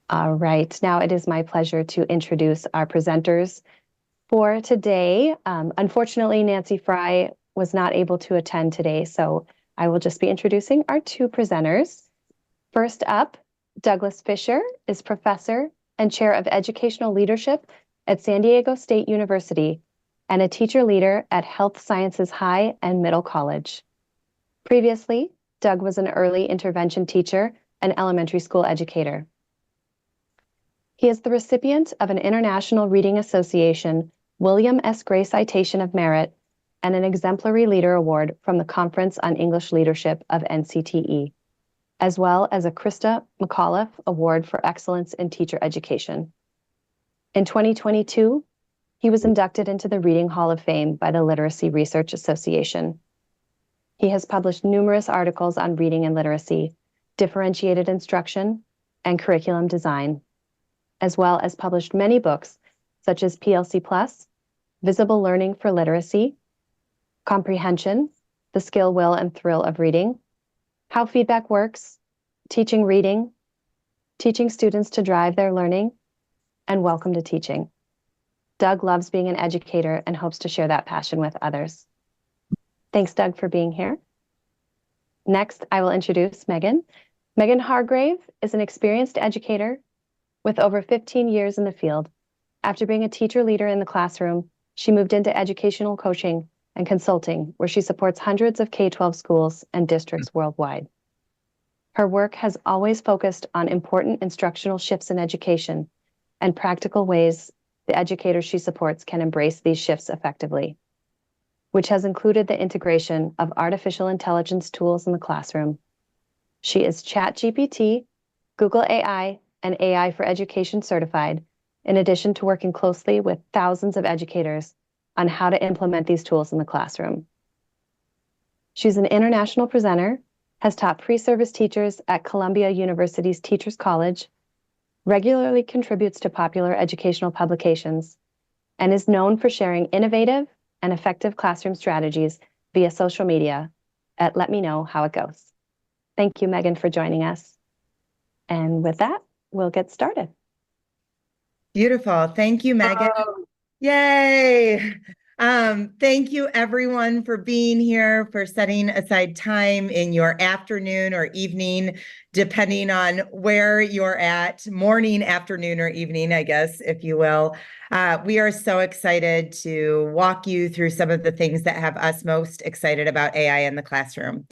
All right, now it is my pleasure to introduce our presenters for today. Unfortunately, Nancy Frey was not able to attend today, so I will just be introducing our two presenters. First up, Douglas Fisher is professor and chair of educational leadership at San Diego State University and a teacher leader at Health Sciences High and Middle College. Previously, Doug was an early intervention teacher and elementary school educator. He is the recipient of an International Reading Association William S. Gray Citation of Merit and an Exemplary Leader Award from the Conference on English Leadership of NCTE, as well as a Krista McAuliffe Award for Excellence in Teacher Education. In 2022, he was inducted into the Reading Hall of Fame by the Literacy Research Association. He has published numerous articles on reading and literacy, differentiated instruction, and curriculum design, as well as published many books such as PLC Plus, Visible Learning for Literacy, Comprehension, The Skill, Will, and Thrill of Reading, How Feedback Works, Teaching Reading, Teaching Students to Drive Their Learning, and Welcome to Teaching. Doug loves being an educator and hopes to share that passion with others. Thanks, Doug, for being here. Next, I will introduce Meghan. Meghan Hargrave is an experienced educator with over 15 years in the field. After being a teacher leader in the classroom, she moved into educational coaching and consulting, where she supports hundreds of K-12 schools and districts worldwide. Her work has always focused on important instructional shifts in education and practical ways the educators she supports can embrace these shifts effectively, which has included the integration of artificial intelligence tools in the classroom. She is ChatGPT, Google AI, and AI for Education certified, in addition to working closely with thousands of educators on how to implement these tools in the classroom. She's an international presenter, has taught pre-service teachers at Columbia University's Teachers College, regularly contributes to popular educational publications, and is known for sharing innovative and effective classroom strategies via social media at Let Me Know How It Goes. Thank you, Meghan, for joining us. And with that, we'll get started. Beautiful. Thank you, Meghan. Yay. Thank you, everyone, for being here, for setting aside time in your afternoon or evening, depending on where you're at, morning, afternoon, or evening, I guess, if you will. We are so excited to walk you through some of the things that have us most excited about AI in the classroom.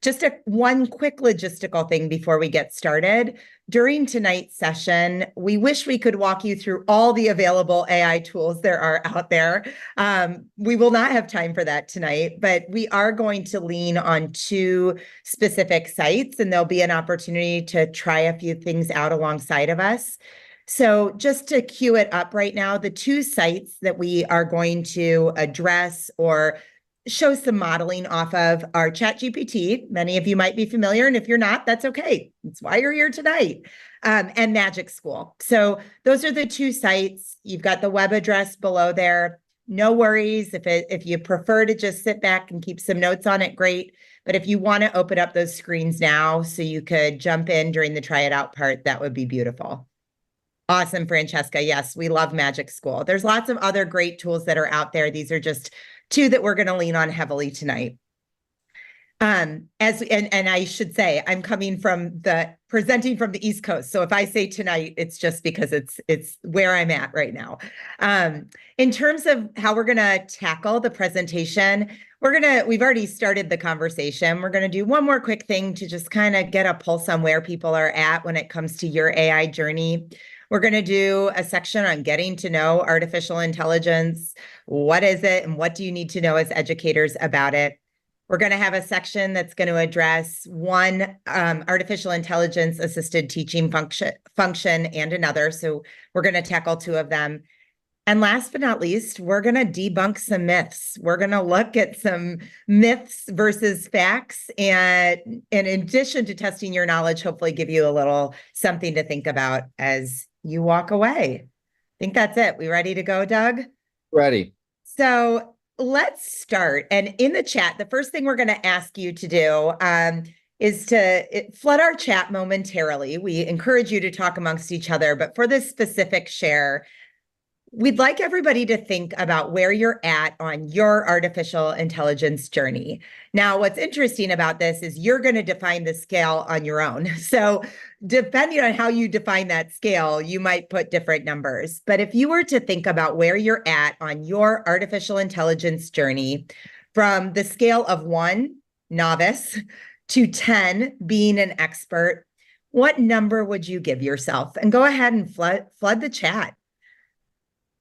Just one quick logistical thing before we get started. During tonight's session, we wish we could walk you through all the available AI tools there are out there. We will not have time for that tonight, but we are going to lean on two specific sites, and there'll be an opportunity to try a few things out alongside of us. So just to cue it up right now, the two sites that we are going to address or show some modeling off of our ChatGPT. Many of you might be familiar, and if you're not, that's okay. That's why you're here tonight. And Magic School. So those are the two sites. You've got the web address below there. No worries. If you prefer to just sit back and keep some notes on it, great. But if you want to open up those screens now so you could jump in during the try it out part, that would be beautiful. Awesome, Francesca. Yes, we love Magic School. There's lots of other great tools that are out there. These are just two that we're going to lean on heavily tonight. And I should say, I'm presenting from the East Coast. So if I say tonight, it's just because it's where I'm at right now. In terms of how we're going to tackle the presentation, we've already started the conversation. We're going to do one more quick thing to just kind of get a pulse on where people are at when it comes to your AI journey. We're going to do a section on getting to know artificial intelligence. What is it and what do you need to know as educators about it? We're going to have a section that's going to address one artificial intelligence assisted teaching function and another. So we're going to tackle two of them. And last but not least, we're going to debunk some myths. We're going to look at some myths versus facts. And in addition to testing your knowledge, hopefully give you a little something to think about as you walk away. I think that's it. We ready to go, Doug? Ready. So let's start. And in the chat, the first thing we're going to ask you to do is to flood our chat momentarily. We encourage you to talk amongst each other, but for this specific share, we'd like everybody to think about where you're at on your artificial intelligence journey. Now, what's interesting about this is you're going to define the scale on your own. So depending on how you define that scale, you might put different numbers. But if you were to think about where you're at on your artificial intelligence journey, from the scale of 1, novice, to 10, being an expert, what number would you give yourself? And go ahead and flood the chat.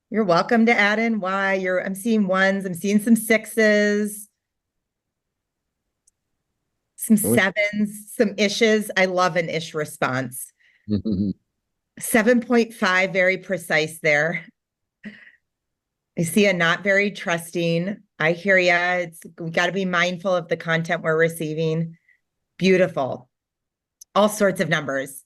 You're welcome to add in why. I'm seeing 1s, I'm seeing some 6s, some 7s, some ishes. I love an ish response. 7.5, very precise there. I see a not very trusting. I hear ya. We got to be mindful of the content we're receiving. Beautiful. All sorts of numbers.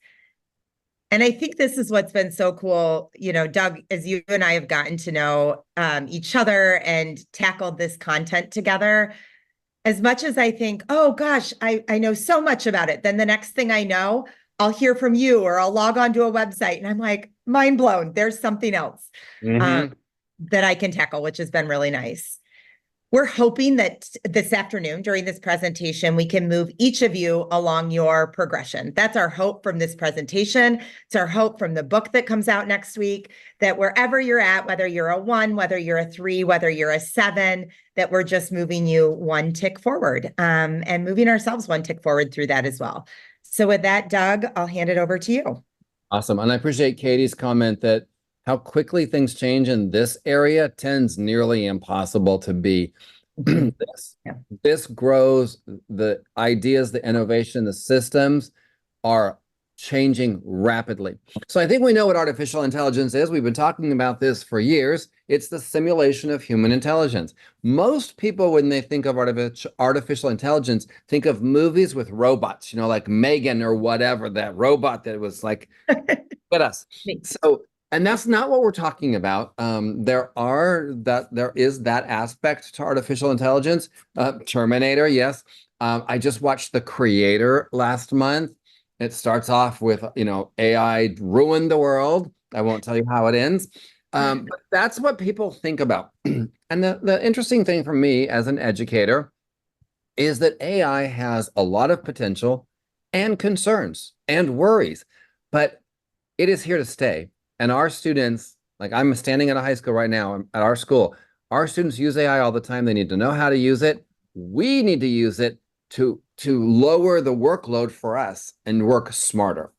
And I think this is what's been so cool, Doug, as you and I have gotten to know each other and tackled this content together. As much as I think, oh gosh, I know so much about it, then the next thing I know, I'll hear from you or I'll log on to a website and I'm like, mind blown. There's something else that I can tackle, which has been really nice. We're hoping that this afternoon during this presentation, we can move each of you along your progression. That's our hope from this presentation. It's our hope from the book that comes out next week, that wherever you're at, whether you're a 1, whether you're a 3, whether you're a 7, that we're just moving you one tick forward and moving ourselves one tick forward through that as well. So with that, Doug, I'll hand it over to you. Awesome. And I appreciate Katie's comment that how quickly things change in this area tends nearly impossible to be this. Yeah. This grows, the ideas, the innovation, the systems are changing rapidly. So I think we know what artificial intelligence is. We've been talking about this for years. It's the simulation of human intelligence. Most people, when they think of artificial intelligence, think of movies with robots, like Megan or whatever, that robot that was like, at us. So, and that's not what we're talking about. There is that aspect to artificial intelligence. Terminator, yes. I just watched The Creator last month. It starts off with, AI ruined the world. I won't tell you how it ends. But that's what people think about. And the interesting thing for me as an educator is that AI has a lot of potential and concerns and worries, but it is here to stay. And our students, like I'm standing at a high school right now at our school, our students use AI all the time. They need to know how to use it. We need to use it to lower the workload for us and work smarter.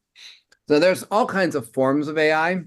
So there's all kinds of forms of AI.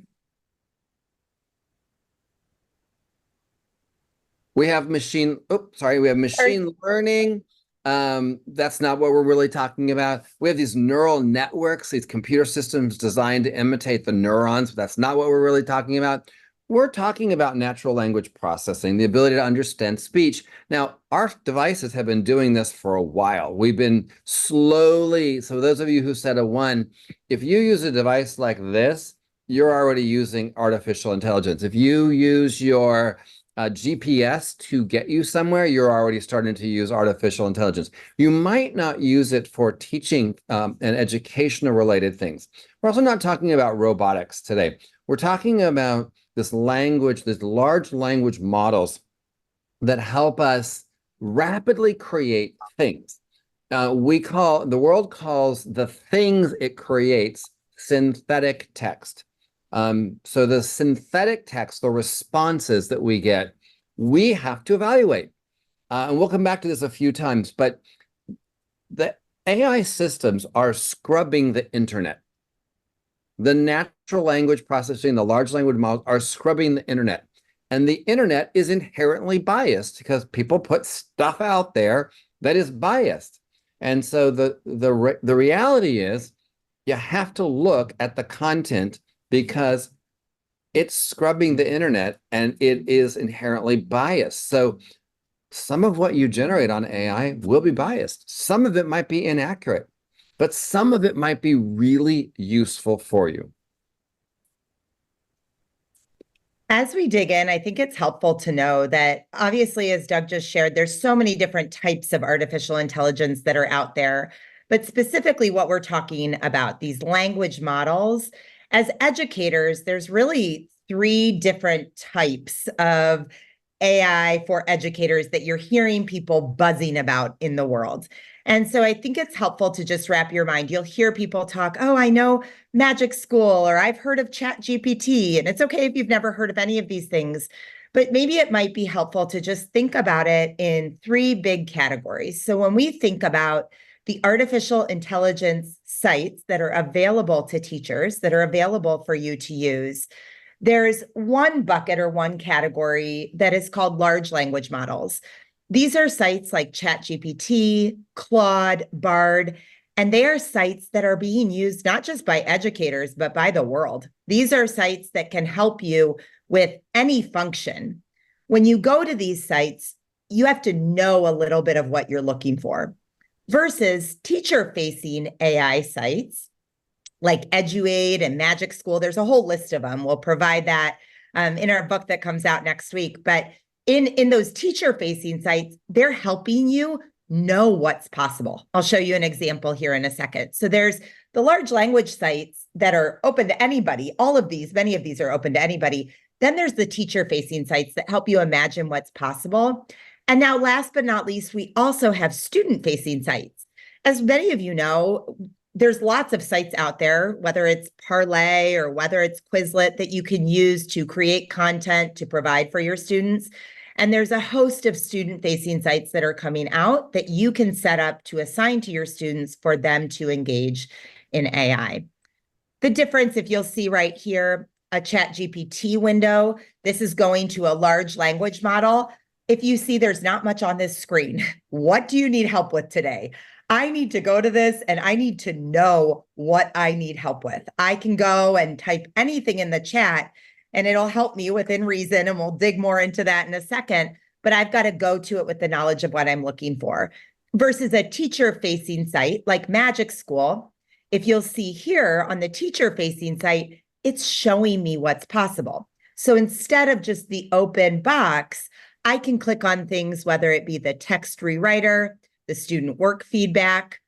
We have machine learning. That's not what we're really talking about. We have these neural networks, these computer systems designed to imitate the neurons, but that's not what we're really talking about. We're talking about natural language processing, the ability to understand speech. Now, our devices have been doing this for a while. We've been slowly, so those of you who said a 1, if you use a device like this, you're already using artificial intelligence. If you use your GPS to get you somewhere, you're already starting to use artificial intelligence. You might not use it for teaching and educational related things. We're also not talking about robotics today. We're talking about this language, these large language models that help us rapidly create things. The world calls the things it creates synthetic text. So the synthetic text, the responses that we get, we have to evaluate. And we'll come back to this a few times, but the AI systems are scrubbing the internet. The natural language processing, the large language models are scrubbing the internet. And the internet is inherently biased because people put stuff out there that is biased. And so the reality is you have to look at the content because it's scrubbing the internet and it is inherently biased. So some of what you generate on AI will be biased. Some of it might be inaccurate, but some of it might be really useful for you. As we dig in, I think it's helpful to know that obviously, as Doug just shared, there's so many different types of artificial intelligence that are out there. But specifically what we're talking about, these language models, as educators, there's really 3 different types of AI for educators that you're hearing people buzzing about in the world. And so I think it's helpful to just wrap your mind. You'll hear people talk, oh, I know Magic School, or I've heard of ChatGPT. And it's okay if you've never heard of any of these things, but maybe it might be helpful to just think about it in 3 big categories. So when we think about the artificial intelligence sites that are available to teachers, that are available for you to use, there's one bucket or one category that is called large language models. These are sites like ChatGPT, Claude, Bard, and they are sites that are being used not just by educators, but by the world. These are sites that can help you with any function. When you go to these sites, you have to know a little bit of what you're looking for versus teacher-facing AI sites like EduAid and Magic School. There's a whole list of them. We'll provide that in our book that comes out next week. But in those teacher-facing sites, they're helping you know what's possible. I'll show you an example here in a second. So there's the large language sites that are open to anybody. All of these, many of these are open to anybody. Then there's the teacher-facing sites that help you imagine what's possible. And now, last but not least, we also have student-facing sites. As many of you know, there's lots of sites out there, whether it's Parlay or whether it's Quizlet, that you can use to create content to provide for your students. And there's a host of student-facing sites that are coming out that you can set up to assign to your students for them to engage in AI. The difference, if you'll see right here, a ChatGPT window, this is going to a large language model. If you see there's not much on this screen, what do you need help with today? I need to go to this and I need to know what I need help with. I can go and type anything in the chat and it'll help me within reason, and we'll dig more into that in a second, but I've got to go to it with the knowledge of what I'm looking for. Versus a teacher-facing site like Magic School, if you'll see here on the teacher-facing site, it's showing me what's possible. So instead of just the open box, I can click on things, whether it be the text rewriter, the student work feedback,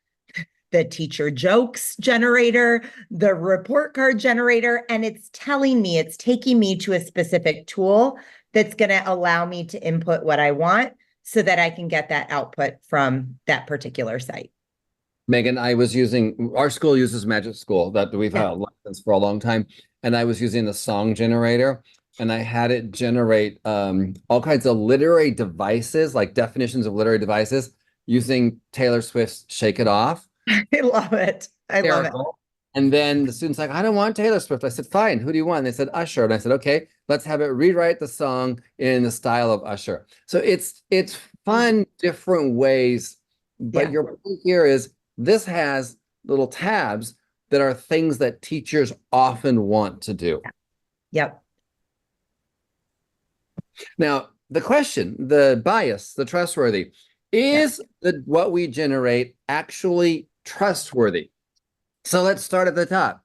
the teacher jokes generator, the report card generator, and it's telling me, it's taking me to a specific tool that's going to allow me to input what I want so that I can get that output from that particular site. Megan, our school uses Magic School that we've had a license for a long time, and I was using the song generator, and I had it generate all kinds of literary devices, like definitions of literary devices, using Taylor Swift's Shake It Off. I love it. I love it. And then the student's like, I don't want Taylor Swift. I said, fine, who do you want? And they said, Usher. And I said, okay, let's have it rewrite the song in the style of Usher. So it's fun, different ways. But your point here is this has little tabs that are things that teachers often want to do. Yep. Now, the question, the bias, the trustworthy, is what we generate actually trustworthy? So let's start at the top.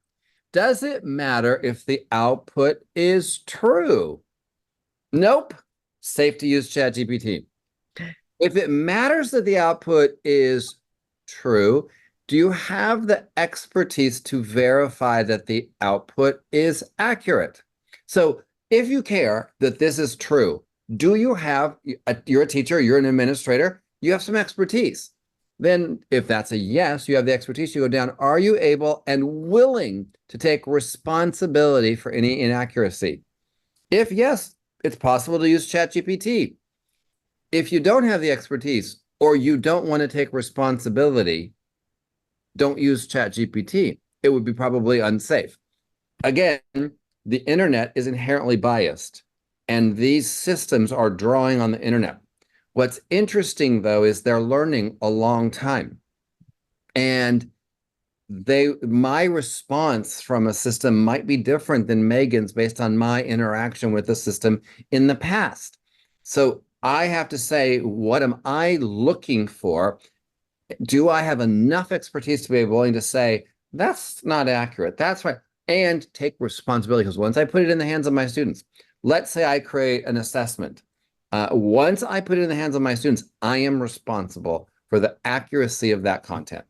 Does it matter if the output is true? Nope. Safe to use ChatGPT. If it matters that the output is true, do you have the expertise to verify that the output is accurate? So if you care that this is true, do you have, you're a teacher, you're an administrator, you have some expertise. Then if that's a yes, you have the expertise, you go down, are you able and willing to take responsibility for any inaccuracy? If yes, it's possible to use ChatGPT. If you don't have the expertise or you don't want to take responsibility, don't use ChatGPT. It would be probably unsafe. Again, the internet is inherently biased, and these systems are drawing on the internet. What's interesting, though, is they're learning a long time. And my response from a system might be different than Megan's based on my interaction with the system in the past. So I have to say, what am I looking for? Do I have enough expertise to be willing to say, that's not accurate, that's right, and take responsibility? Because once I put it in the hands of my students, let's say I create an assessment. Once I put it in the hands of my students, I am responsible for the accuracy of that content.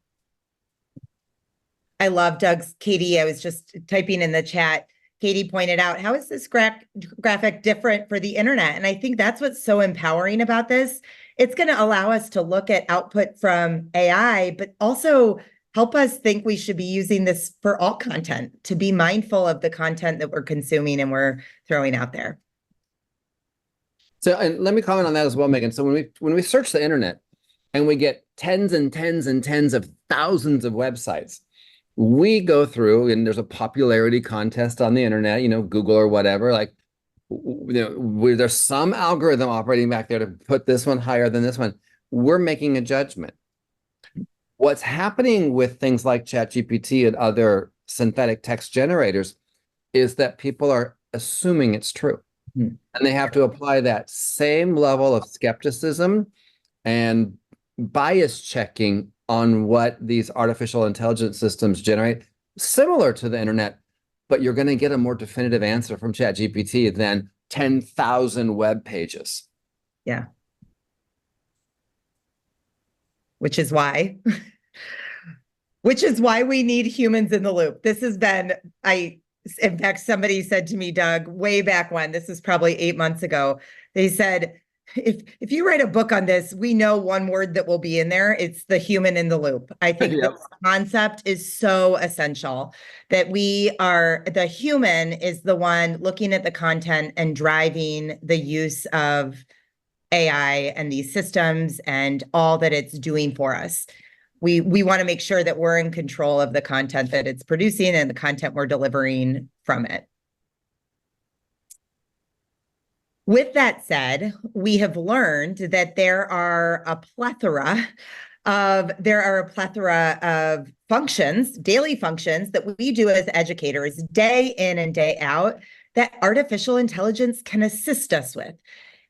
I love Katie, I was just typing in the chat. Katie pointed out, how is this graphic different for the internet? And I think that's what's so empowering about this. It's going to allow us to look at output from AI, but also help us think we should be using this for all content, to be mindful of the content that we're consuming and we're throwing out there. So, and let me comment on that as well, Megan. So when we search the internet and we get tens and tens and tens of thousands of websites, we go through, and there's a popularity contest on the internet, Google or whatever, like, there's some algorithm operating back there to put this one higher than this one. We're making a judgment. What's happening with things like ChatGPT and other synthetic text generators is that people are assuming it's true. And they have to apply that same level of skepticism and bias checking on what these artificial intelligence systems generate, similar to the internet, but you're going to get a more definitive answer from ChatGPT than 10,000 web pages. Yeah. Which is why we need humans in the loop. This has been, in fact, somebody said to me, Doug, way back when, this is probably 8 months ago, they said, if you write a book on this, we know one word that will be in there. It's the human in the loop. I think Yep. this concept is so essential, that the human is the one looking at the content and driving the use of AI and these systems and all that it's doing for us. We want to make sure that we're in control of the content that it's producing and the content we're delivering from it. With that said, we have learned that there are a plethora of functions, daily functions that we do as educators day in and day out that artificial intelligence can assist us with.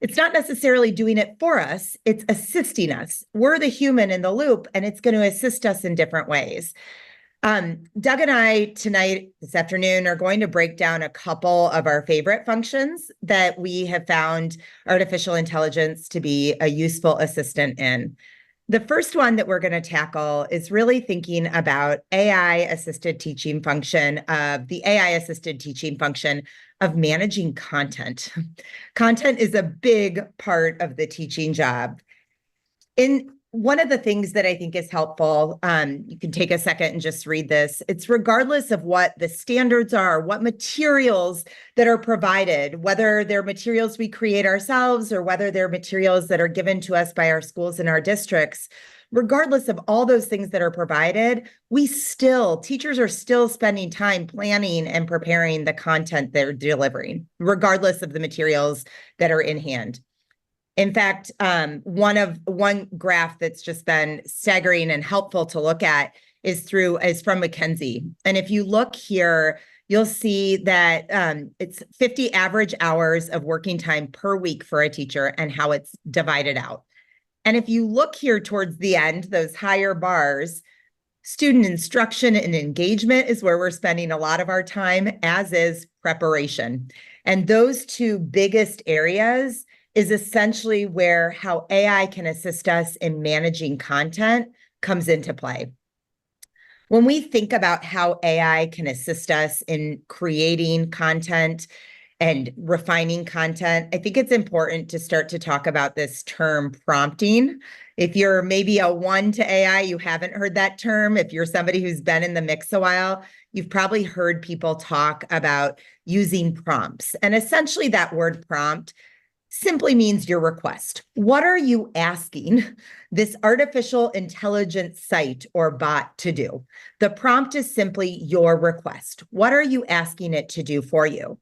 It's not necessarily doing it for us, it's assisting us. We're the human in the loop, and it's going to assist us in different ways. Doug and I this afternoon, are going to break down a couple of our favorite functions that we have found artificial intelligence to be a useful assistant in. The first one that we're going to tackle is really thinking about the AI-assisted teaching function of managing content. Content is a big part of the teaching job. One of the things that I think is helpful, you can take a second and just read this. It's regardless of what the standards are, what materials that are provided, whether they're materials we create ourselves or whether they're materials that are given to us by our schools and our districts, regardless of all those things that are provided, teachers are still spending time planning and preparing the content they're delivering, regardless of the materials that are in hand. In fact, one graph that's just been staggering and helpful to look at is from McKinsey. And if you look here, you'll see that it's 50 average hours of working time per week for a teacher and how it's divided out. And if you look here towards the end, those higher bars, student instruction and engagement is where we're spending a lot of our time, as is preparation. And those two biggest areas is essentially where how AI can assist us in managing content comes into play. When we think about how AI can assist us in creating content and refining content, I think it's important to start to talk about this term prompting. If you're maybe a 1 to AI, you haven't heard that term. If you're somebody who's been in the mix a while, you've probably heard people talk about using prompts. And essentially that word prompt simply means your request. What are you asking this artificial intelligence site or bot to do? The prompt is simply your request. What are you asking it to do for you?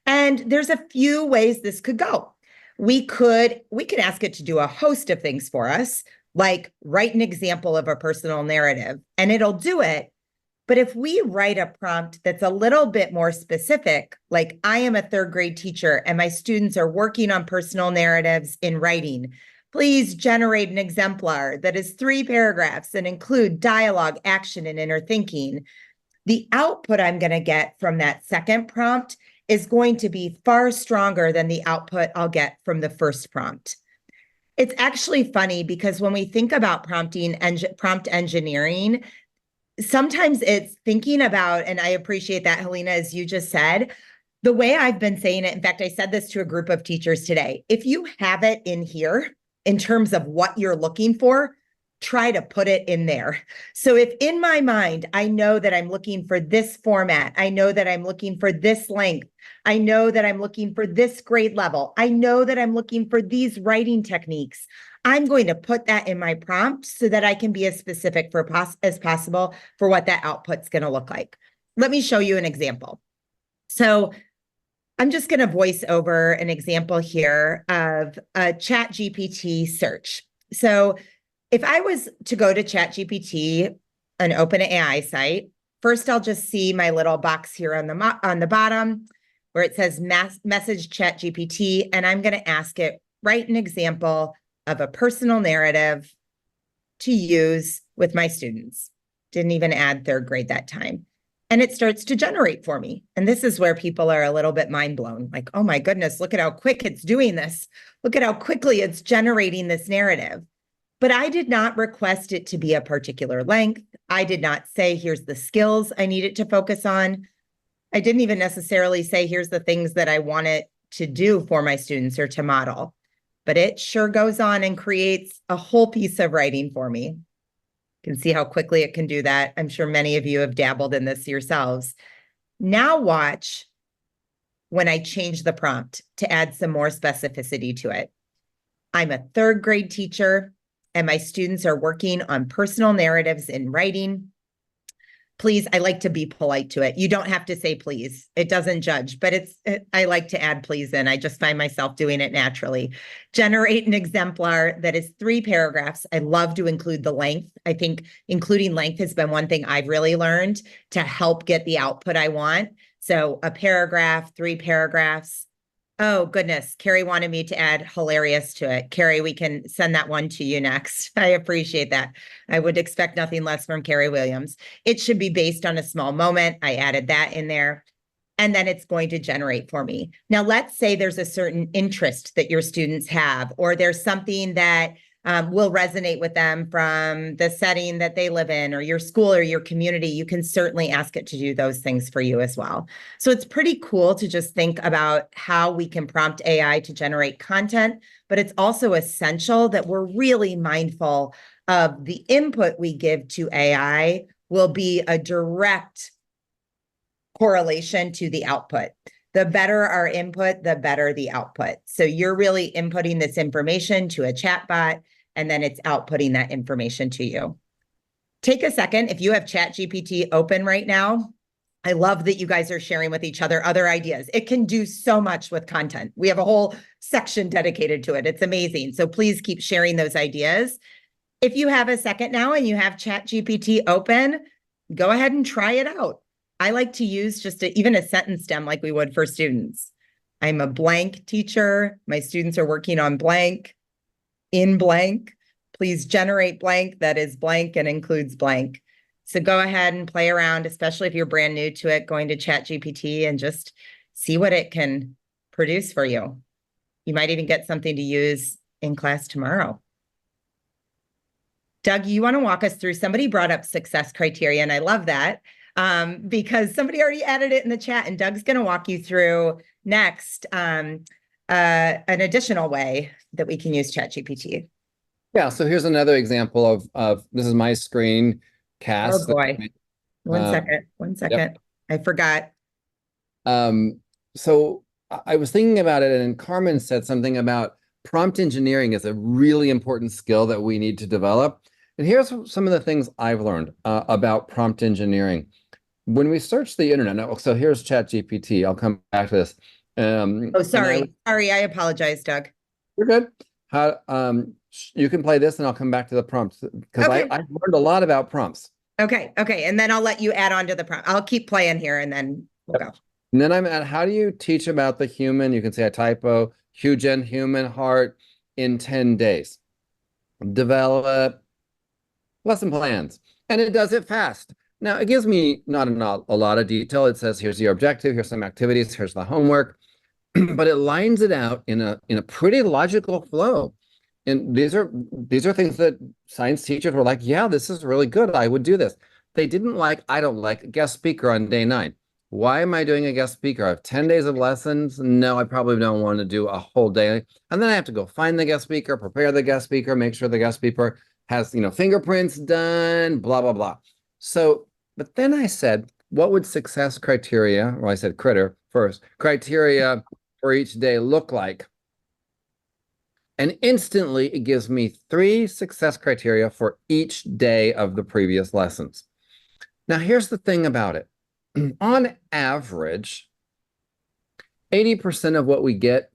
And there's a few ways this could go. We could ask it to do a host of things for us, like write an example of a personal narrative, and it'll do it. But if we write a prompt that's a little bit more specific, like I am a 3rd grade teacher and my students are working on personal narratives in writing, please generate an exemplar that is 3 paragraphs and include dialogue, action, and inner thinking. The output I'm going to get from that second prompt is going to be far stronger than the output I'll get from the first prompt. It's actually funny because when we think about prompt engineering, sometimes it's thinking about, and I appreciate that, Helena, as you just said, the way I've been saying it. In fact, I said this to a group of teachers today. If you have it in here in terms of what you're looking for, try to put it in there. So if in my mind, I know that I'm looking for this format, I know that I'm looking for this length, I know that I'm looking for this grade level, I know that I'm looking for these writing techniques, I'm going to put that in my prompt so that I can be as specific as possible for what that output's going to look like. Let me show you an example. So I'm just going to voice over an example here of a ChatGPT search. So if I was to go to ChatGPT, an OpenAI site, first I'll just see my little box here on the bottom where it says message ChatGPT, and I'm going to ask it, write an example of a personal narrative to use with my students. Didn't even add third grade that time. And it starts to generate for me. And this is where people are a little bit mind blown. Like, oh my goodness, look at how quick it's doing this. Look at how quickly it's generating this narrative. But I did not request it to be a particular length. I did not say, here's the skills I need it to focus on. I didn't even necessarily say, here's the things that I want it to do for my students or to model. But it sure goes on and creates a whole piece of writing for me. You can see how quickly it can do that. I'm sure many of you have dabbled in this yourselves. Now watch when I change the prompt to add some more specificity to it. I'm a third grade teacher, and my students are working on personal narratives in writing. Please, I like to be polite to it. You don't have to say please. It doesn't judge, but I like to add please in. I just find myself doing it naturally. Generate an exemplar that is 3 paragraphs. I love to include the length. I think including length has been one thing I've really learned to help get the output I want. So a paragraph, 3 paragraphs. Oh, goodness. Carrie wanted me to add hilarious to it. Carrie, we can send that one to you next. I appreciate that. I would expect nothing less from Carrie Williams. It should be based on a small moment. I added that in there. And then it's going to generate for me. Now, let's say there's a certain interest that your students have, or there's something that will resonate with them from the setting that they live in, or your school or your community. You can certainly ask it to do those things for you as well. So it's pretty cool to just think about how we can prompt AI to generate content, but it's also essential that we're really mindful of the input we give to AI will be a direct correlation to the output. The better our input, the better the output. So you're really inputting this information to a chatbot, and then it's outputting that information to you. Take a second. If you have ChatGPT open right now, I love that you guys are sharing with each other other ideas. It can do so much with content. We have a whole section dedicated to it. It's amazing. So please keep sharing those ideas. If you have a second now and you have ChatGPT open, go ahead and try it out. I like to use just even a sentence stem like we would for students. I'm a blank teacher. My students are working on blank, in blank. Please generate blank that is blank and includes blank. So go ahead and play around, especially if you're brand new to it, going to ChatGPT and just see what it can produce for you. You might even get something to use in class tomorrow. Doug, you want to walk us through, somebody brought up success criteria, and I love that. Because somebody already added it in the chat, and Doug's going to walk you through next an additional way that we can use ChatGPT. Yeah, so here's another example of this is my screen cast. Oh boy, one second. Yep. I forgot. So I was thinking about it, and Carmen said something about prompt engineering is a really important skill that we need to develop. And here's some of the things I've learned about prompt engineering. When we search the internet, so here's ChatGPT. I'll come back to this. Oh, sorry. I apologize, Doug. You're good. You can play this, and I'll come back to the prompts because I've learned a lot about prompts. Okay. And then I'll let you add on to the prompt. I'll keep playing here, and then we'll go. And then I'm at how do you teach about the human? You can say a typo, human heart in 10 days. Develop lesson plans, and it does it fast. Now, it gives me not a lot of detail. It says, here's your objective, here's some activities, here's the homework, but it lines it out in a pretty logical flow. And these are things that science teachers were like, yeah, this is really good. I would do this. They didn't like, I don't like a guest speaker on day 9. Why am I doing a guest speaker? I have 10 days of lessons. No, I probably don't want to do a whole day. And then I have to go find the guest speaker, prepare the guest speaker, make sure the guest speaker has, fingerprints done, blah, blah, blah. So, but then I said, what would success criteria, well, I said critter first, criteria for each day look like? And instantly it gives me 3 success criteria for each day of the previous lessons. Now, here's the thing about it. On average, 80% of what we get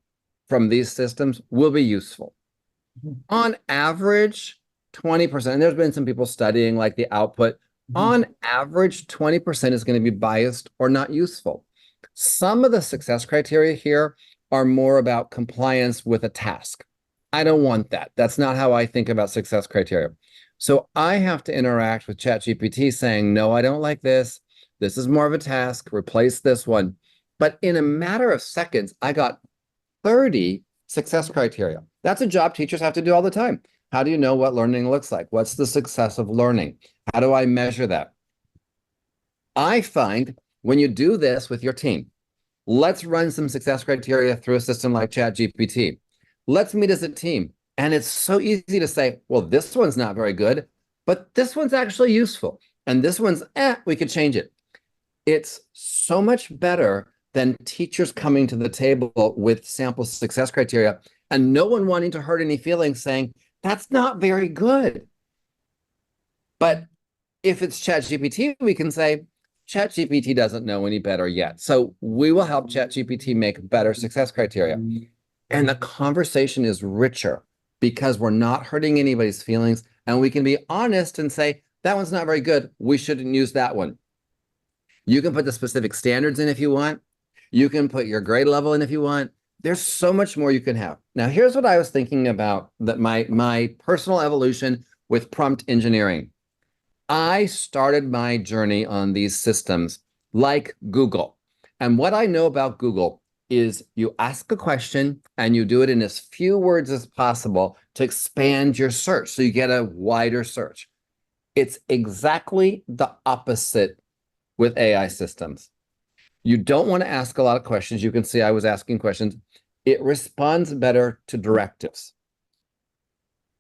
from these systems will be useful. On average, 20%, and there's been some people studying like the output, on average, 20% is going to be biased or not useful. Some of the success criteria here are more about compliance with a task. I don't want that. That's not how I think about success criteria. So I have to interact with ChatGPT saying, no, I don't like this. This is more of a task. Replace this one. But in a matter of seconds, I got 30 success criteria. That's a job teachers have to do all the time. How do you know what learning looks like? What's the success of learning? How do I measure that? I find when you do this with your team, let's run some success criteria through a system like ChatGPT. Let's meet as a team. And it's so easy to say, well, this one's not very good, but this one's actually useful. And this one's, we could change it. It's so much better than teachers coming to the table with sample success criteria and no one wanting to hurt any feelings saying, that's not very good. But if it's ChatGPT, we can say, ChatGPT doesn't know any better yet. So we will help ChatGPT make better success criteria. And the conversation is richer because we're not hurting anybody's feelings and we can be honest and say, that one's not very good. We shouldn't use that one. You can put the specific standards in if you want. You can put your grade level in if you want. There's so much more you can have. Now, here's what I was thinking about that my personal evolution with prompt engineering. I started my journey on these systems like Google. And what I know about Google is you ask a question and you do it in as few words as possible to expand your search so you get a wider search. It's exactly the opposite with AI systems. You don't want to ask a lot of questions. You can see I was asking questions. It responds better to directives.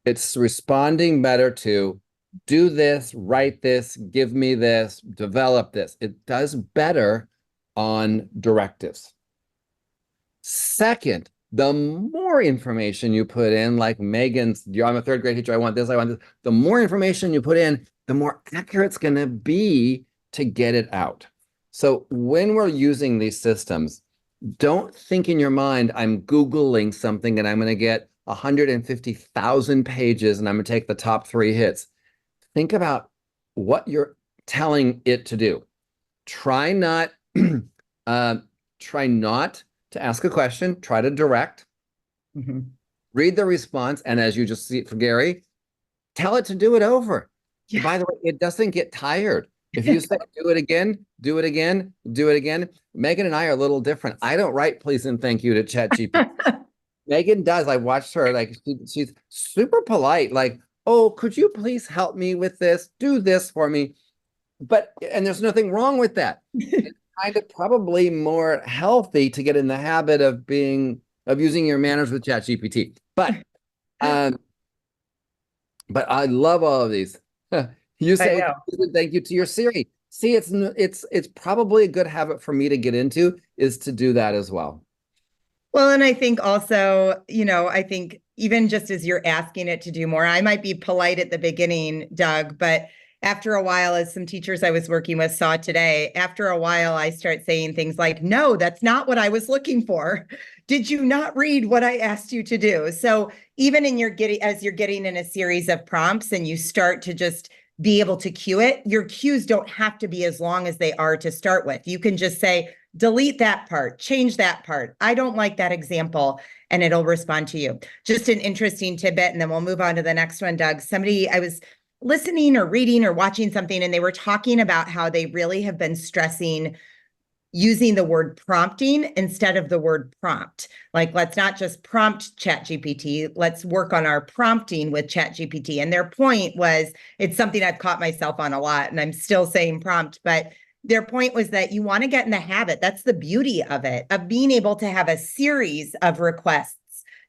It's responding better to do this, write this, give me this, develop this. It does better on directives. Second, the more information you put in, like Megan's, I'm a 3rd grade teacher, I want this, the more information you put in, the more accurate it's going to be to get it out. So when we're using these systems, don't think in your mind, I'm Googling something and I'm going to get 150,000 pages and I'm going to take the top 3 hits. Think about what you're telling it to do. Try not to ask a question. Try to direct. Read the response. And as you just see for Gary, tell it to do it over. Yeah. By the way, it doesn't get tired. If you say, do it again, do it again, do it again. Megan and I are a little different. I don't write please and thank you to ChatGPT. Megan does. I watched her. Like she's super polite. Like, oh, could you please help me with this? Do this for me. And there's nothing wrong with that. It's kind of probably more healthy to get in the habit of using your manners with ChatGPT. But I love all of these. You say thank you to your Siri. See, it's probably a good habit for me to get into is to do that as well. Well, and I think also, I think even just as you're asking it to do more, I might be polite at the beginning, Doug, but after a while, as some teachers I was working with saw today, after a while, I start saying things like, no, that's not what I was looking for. Did you not read what I asked you to do? So even as you're getting in a series of prompts and you start to just be able to cue it, your cues don't have to be as long as they are to start with. You can just say, delete that part, change that part. I don't like that example, and it'll respond to you. Just an interesting tidbit, and then we'll move on to the next one, Doug. I was listening or reading or watching something, and they were talking about how they really have been stressing using the word prompting instead of the word prompt. Like, let's not just prompt ChatGPT, let's work on our prompting with ChatGPT. And their point was, it's something I've caught myself on a lot, and I'm still saying prompt, but their point was that you want to get in the habit. That's the beauty of it, of being able to have a series of requests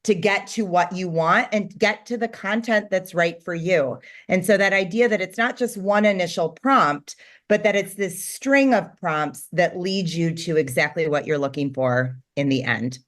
to get to what you want and get to the content that's right for you. And so that idea that it's not just one initial prompt, but that it's this string of prompts that leads you to exactly what you're looking for in the end.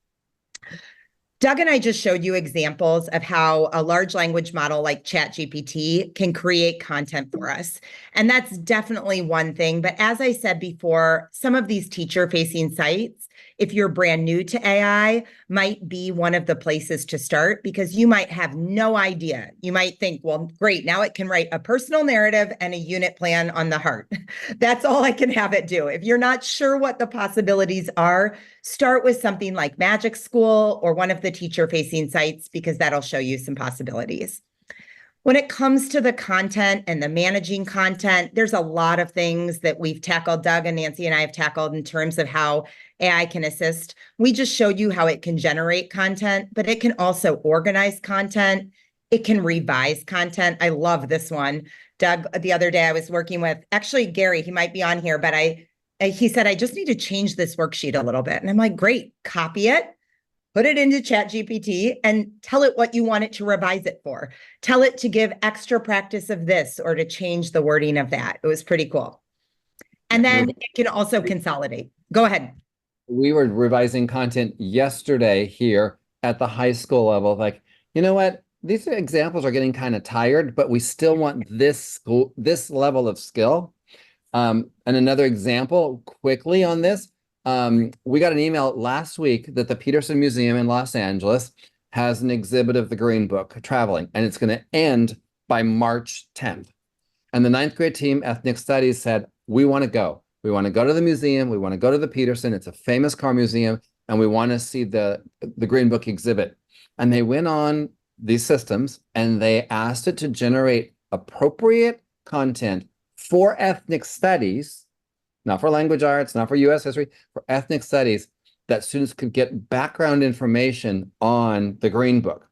Doug and I just showed you examples of how a large language model like ChatGPT can create content for us. And that's definitely one thing. But as I said before, some of these teacher-facing sites, if you're brand new to AI, might be one of the places to start, because you might have no idea. You might think, well, great, now it can write a personal narrative and a unit plan on the heart. That's all I can have it do. If you're not sure what the possibilities are, start with something like Magic School or one of the teacher-facing sites, because that'll show you some possibilities. When it comes to the content and the managing content, there's a lot of things that we've tackled, Doug and Nancy and I have tackled in terms of how AI can assist. We just showed you how it can generate content, but it can also organize content. It can revise content. I love this one. Doug, the other day I was working with, actually Gary, he might be on here, but he said, I just need to change this worksheet a little bit. And I'm like, great, copy it, put it into ChatGPT and tell it what you want it to revise it for. Tell it to give extra practice of this or to change the wording of that. It was pretty cool. And then it can also consolidate. Go ahead. We were revising content yesterday here at the high school level. Like, you know what? These examples are getting kind of tired, but we still want this level of skill. And another example quickly on this, we got an email last week that the Peterson Museum in Los Angeles has an exhibit of the Green Book traveling, and it's going to end by March 10th. And the 9th grade team, Ethnic Studies, said, we want to go. We want to go to the museum. We want to go to the Peterson. It's a famous car museum, and we want to see the Green Book exhibit. And they went on these systems, and they asked it to generate appropriate content for ethnic studies, not for language arts, not for US history, for ethnic studies, that students could get background information on the Green Book.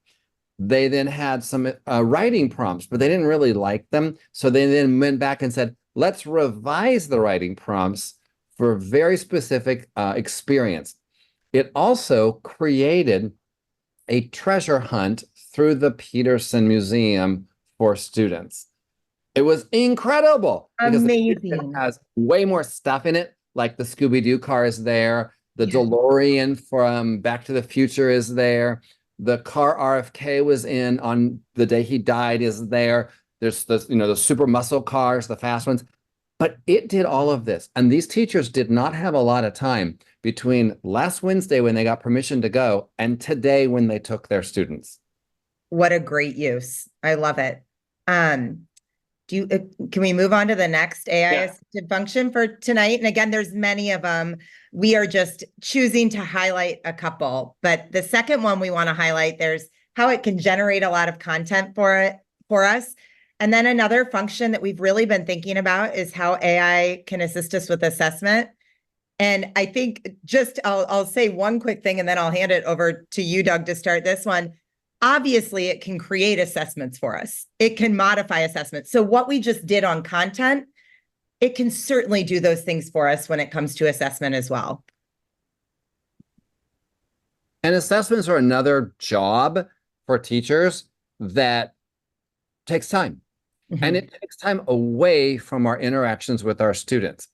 They then had some writing prompts, but they didn't really like them. So they then went back and said, let's revise the writing prompts for a very specific experience. It also created a treasure hunt through the Peterson Museum for students. It was incredible. Amazing. It has way more stuff in it, like the Scooby-Doo car is there. The DeLorean from Back to the Future is there. The car RFK was in on the day he died is there. There's the super muscle cars, the fast ones. But it did all of this. And these teachers did not have a lot of time between last Wednesday when they got permission to go and today when they took their students. What a great use. I love it. Can we move on to the next AI assisted function for tonight? And again, there's many of them. We are just choosing to highlight a couple, but the second one we want to highlight, there's how it can generate a lot of content for us. And then another function that we've really been thinking about is how AI can assist us with assessment. And I think I'll say one quick thing and then I'll hand it over to you, Doug, to start this one. Obviously, it can create assessments for us. It can modify assessments. So what we just did on content, it can certainly do those things for us when it comes to assessment as well. And assessments are another job for teachers that takes time. Mm-hmm. And it takes time away from our interactions with our students.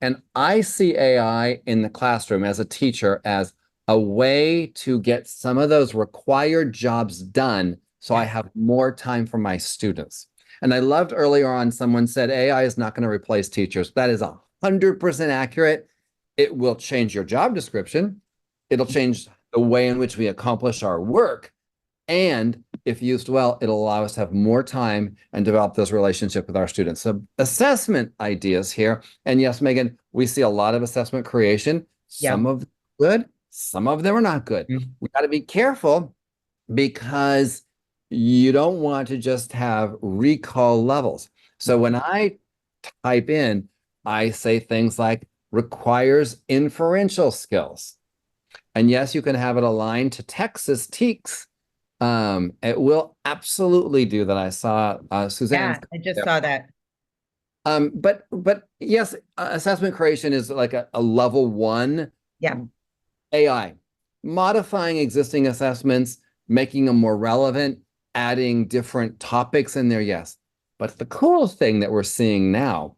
And I see AI in the classroom as a teacher as a way to get some of those required jobs done so I have more time for my students. And I loved earlier on, someone said AI is not going to replace teachers. That is 100% accurate. It will change your job description. It'll change the way in which we accomplish our work. And if used well, it'll allow us to have more time and develop those relationships with our students. So assessment ideas here. And yes, Megan, we see a lot of assessment creation. Some of them are good, some of them are not good. Mm-hmm. We got to be careful because you don't want to just have recall levels. So when I type in, I say things like, requires inferential skills. And yes, you can have it aligned to Texas TEKS. It will absolutely do that. I saw Suzanne. Yeah, I just saw that. But yes, assessment creation is like a level 1 Yeah. AI, modifying existing assessments, making them more relevant, adding different topics in there, yes. But the cool thing that we're seeing now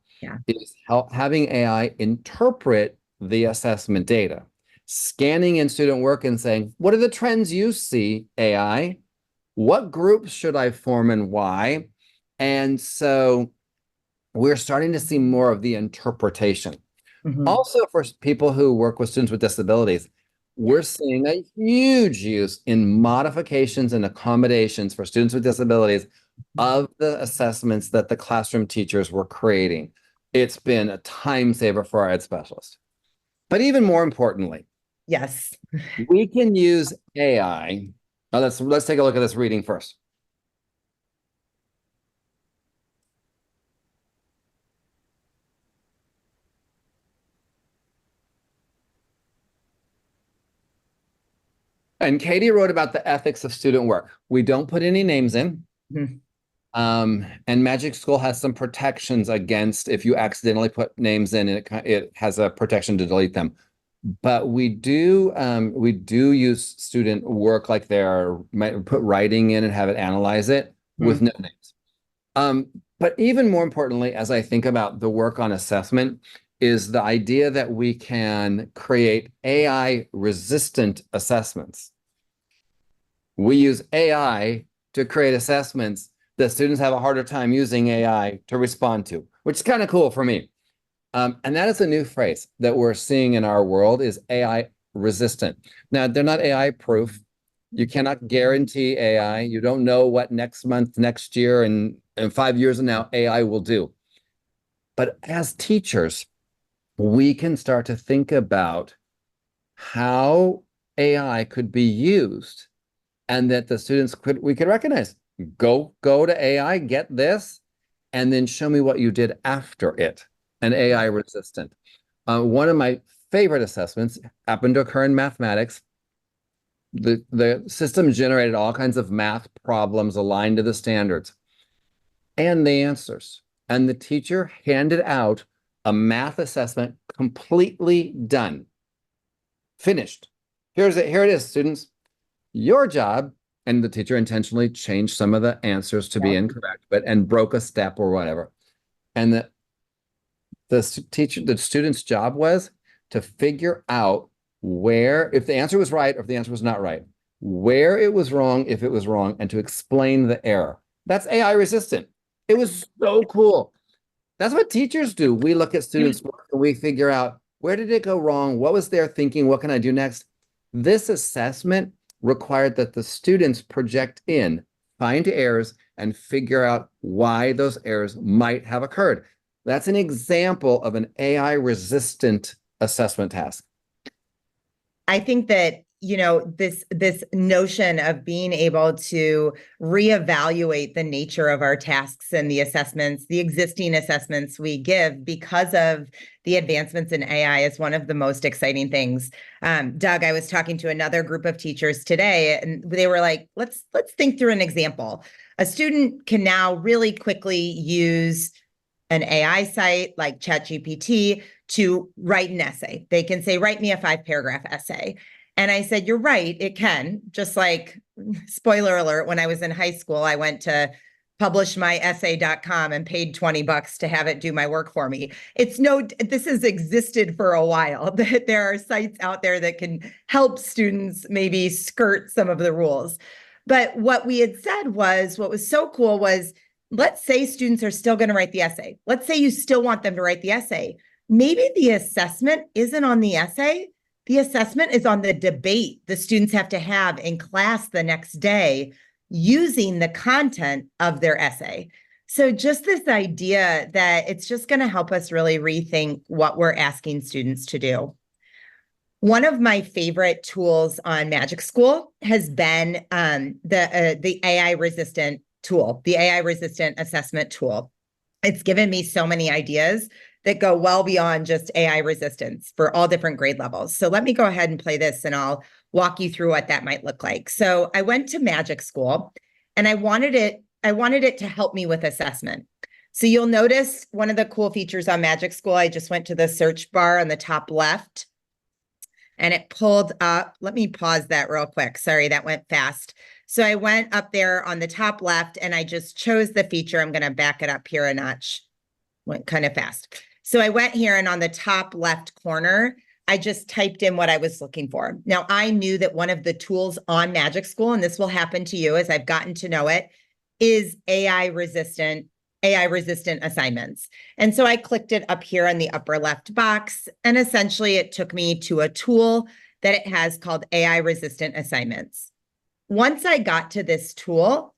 is having AI interpret the assessment data, scanning in student work and saying, what are the trends you see, AI? What groups should I form and why? And so we're starting to see more of the interpretation. Also, for people who work with students with disabilities, we're seeing a huge use in modifications and accommodations for students with disabilities of the assessments that the classroom teachers were creating. It's been a time saver for our ed specialists. But even more importantly, yes, we can use AI. Now let's take a look at this reading first. And Katie wrote about the ethics of student work. We don't put any names in. And Magic School has some protections against if you accidentally put names in, and it has a protection to delete them. But we do use student work, like might put writing in and have it analyze it with no names. But even more importantly, as I think about the work on assessment, is the idea that we can create AI resistant assessments. We use AI to create assessments that students have a harder time using AI to respond to, which is kind of cool for me. And that is a new phrase that we're seeing in our world, is AI resistant. Now, they're not AI proof. You cannot guarantee AI. You don't know what next month, next year, and 5 years from now AI will do. But as teachers, we can start to think about how AI could be used, and that the students we could recognize, go to AI, get this, and then show me what you did after it, and AI resistant. One of my favorite assessments happened to occur in mathematics. The system generated all kinds of math problems aligned to the standards and the answers. And the teacher handed out a math assessment completely done. Finished. Here it is, students. Your job, and the teacher intentionally changed some of the answers to be incorrect, and broke a step or whatever. And the student's job was to figure out where, if the answer was right or if the answer was not right, where it was wrong, if it was wrong, and to explain the error. That's AI resistant. It was so cool. That's what teachers do. We look at students' work and we figure out, where did it go wrong? What was their thinking? What can I do next? This assessment required that the students project in, find errors, and figure out why those errors might have occurred. That's an example of an AI-resistant assessment task. I think that, this notion of being able to reevaluate the nature of our tasks and the assessments, the existing assessments we give because of the advancements in AI, is one of the most exciting things. Doug, I was talking to another group of teachers today, and they were like, let's think through an example. A student can now really quickly use an AI site like ChatGPT to write an essay. They can say, write me a 5-paragraph essay. And I said, you're right, it can. Just like, spoiler alert, when I was in high school, I went to publishmyessay.com and paid $20 to have it do my work for me. This has existed for a while, that there are sites out there that can help students maybe skirt some of the rules. But what we had said was, what was so cool was, let's say students are still going to write the essay. Let's say you still want them to write the essay. Maybe the assessment isn't on the essay. The assessment is on the debate the students have to have in class the next day using the content of their essay. So just this idea that it's just going to help us really rethink what we're asking students to do. One of my favorite tools on Magic School has been the AI resistant tool, the AI resistant assessment tool. It's given me so many ideas that go well beyond just AI resistance for all different grade levels. So let me go ahead and play this and I'll walk you through what that might look like. So I went to Magic School and I wanted it to help me with assessment. So you'll notice one of the cool features on Magic School, I just went to the search bar on the top left and it pulled up. Let me pause that real quick. Sorry, that went fast. So I went up there on the top left and I just chose the feature. I'm going to back it up here a notch. Went kind of fast. So I went here and on the top left corner, I just typed in what I was looking for. Now I knew that one of the tools on Magic School, and this will happen to you as I've gotten to know it, is AI resistant assignments. And so I clicked it up here in the upper left box, and essentially it took me to a tool that it has called AI resistant assignments. Once I got to this tool,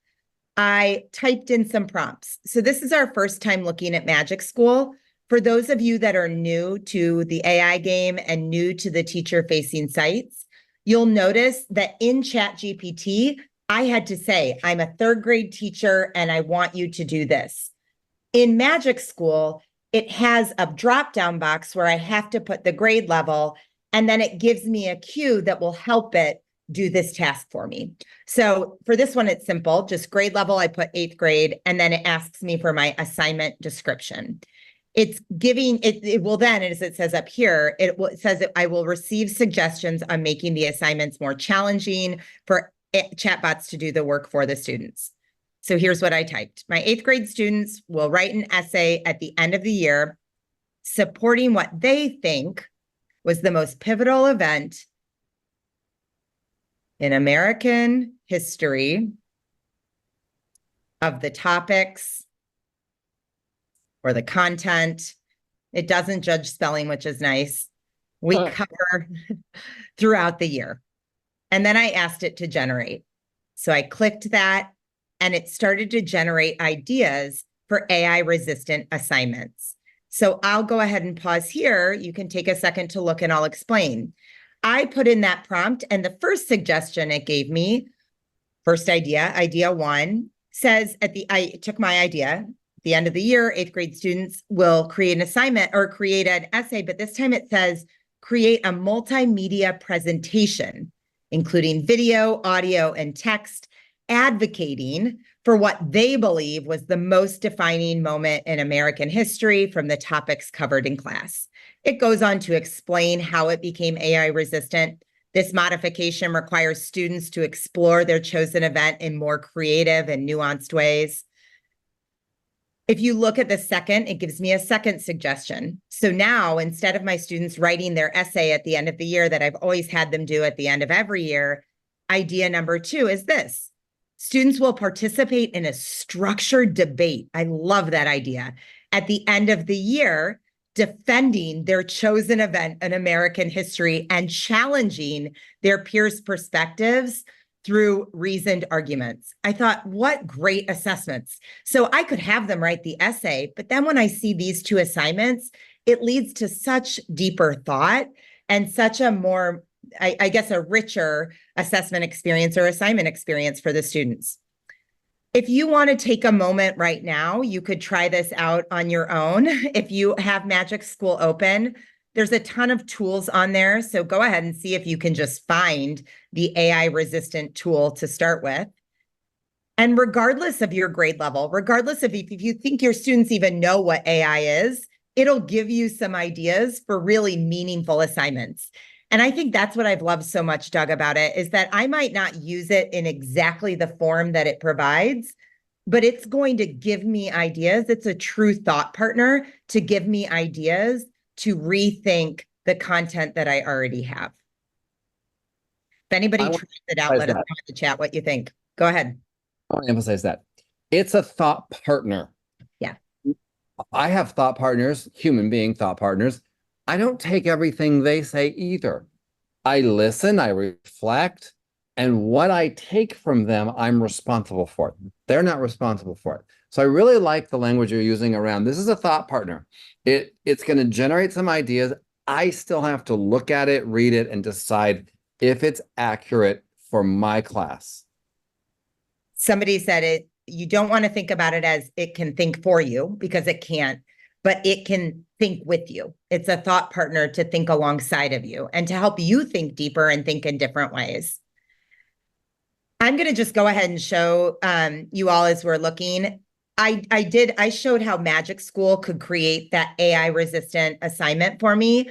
I typed in some prompts. So this is our first time looking at Magic School. For those of you that are new to the AI game and new to the teacher-facing sites, you'll notice that in ChatGPT, I had to say, I'm a third grade teacher and I want you to do this. In Magic School, it has a drop-down box where I have to put the grade level, and then it gives me a cue that will help it do this task for me. So for this one, it's simple, just grade level, I put 8th grade, and then it asks me for my assignment description. It's giving, it will then, as it says up here, it says that I will receive suggestions on making the assignments more challenging for chatbots to do the work for the students. So here's what I typed. My 8th grade students will write an essay at the end of the year supporting what they think was the most pivotal event in American history of the topics or the content. It doesn't judge spelling, which is nice. We cover throughout the year. And then I asked it to generate. So I clicked that and it started to generate ideas for AI resistant assignments. So I'll go ahead and pause here. You can take a second to look and I'll explain. I put in that prompt and the first suggestion it gave me, first idea 1, says I took my idea. At the end of the year, 8th grade students will create an assignment or create an essay, but this time it says create a multimedia presentation, including video, audio, and text, advocating for what they believe was the most defining moment in American history from the topics covered in class. It goes on to explain how it became AI resistant. This modification requires students to explore their chosen event in more creative and nuanced ways. If you look at the second, it gives me a second suggestion. So now, instead of my students writing their essay at the end of the year that I've always had them do at the end of every year, idea number 2 is this. Students will participate in a structured debate. I love that idea. At the end of the year, defending their chosen event in American history and challenging their peers' perspectives through reasoned arguments. I thought, what great assessments. So I could have them write the essay, but then when I see these 2 assignments, it leads to such deeper thought and such a more, I guess, a richer assessment experience or assignment experience for the students. If you want to take a moment right now, you could try this out on your own. If you have Magic School open, there's a ton of tools on there. So go ahead and see if you can just find the AI resistant tool to start with. And regardless of your grade level, regardless of if you think your students even know what AI is, it'll give you some ideas for really meaningful assignments. And I think that's what I've loved so much, Doug, about it, is that I might not use it in exactly the form that it provides, but it's going to give me ideas. It's a true thought partner to give me ideas to rethink the content that I already have. If anybody tries it out, let us know in the chat what you think. Go ahead. I want to emphasize that. It's a thought partner. Yeah. I have thought partners, human being thought partners. I don't take everything they say either. I listen, I reflect, and what I take from them, I'm responsible for. They're not responsible for it. So I really like the language you're using around, this is a thought partner. It's going to generate some ideas. I still have to look at it, read it, and decide if it's accurate for my class. Somebody said it, you don't want to think about it as it can think for you, because it can't. but it can think with you. It's a thought partner to think alongside of you and to help you think deeper and think in different ways. I'm going to just go ahead and show you all as we're looking. I showed how Magic School could create that AI resistant assignment for me.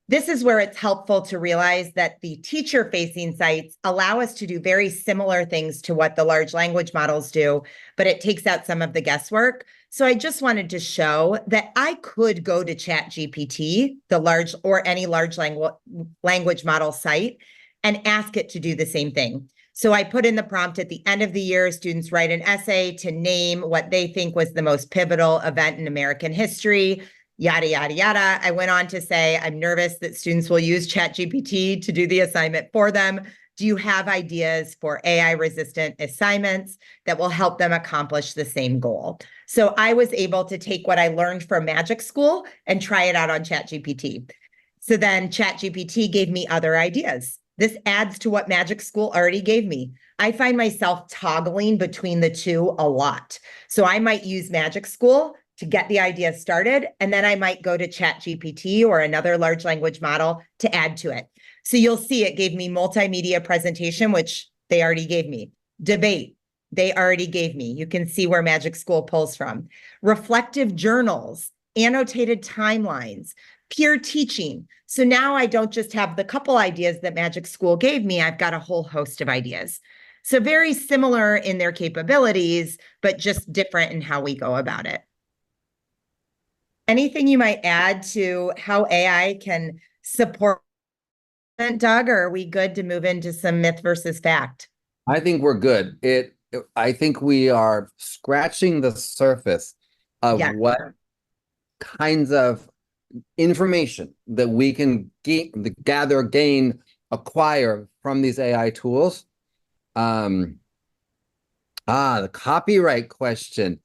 This is where it's helpful to realize that the teacher facing sites allow us to do very similar things to what the large language models do, but it takes out some of the guesswork. So I just wanted to show that I could go to ChatGPT, the large or any large language model site, and ask it to do the same thing. So I put in the prompt at the end of the year, students write an essay to name what they think was the most pivotal event in American history, yada, yada, yada. I went on to say, I'm nervous that students will use ChatGPT to do the assignment for them. Do you have ideas for AI resistant assignments that will help them accomplish the same goal? So I was able to take what I learned from Magic School and try it out on ChatGPT. So then ChatGPT gave me other ideas. This adds to what Magic School already gave me. I find myself toggling between the two a lot. So I might use Magic School to get the idea started, and then I might go to ChatGPT or another large language model to add to it. So you'll see it gave me multimedia presentation, which they already gave me. Debate, they already gave me. You can see where Magic School pulls from. Reflective journals, annotated timelines, peer teaching. So now I don't just have the couple ideas that Magic School gave me, I've got a whole host of ideas. So very similar in their capabilities, but just different in how we go about it. Anything you might add to how AI can support, Doug, or are we good to move into some myth versus fact? I think we're good. I think we are scratching the surface of what kinds of information that we can gather, gain, acquire from these AI tools. The copyright question.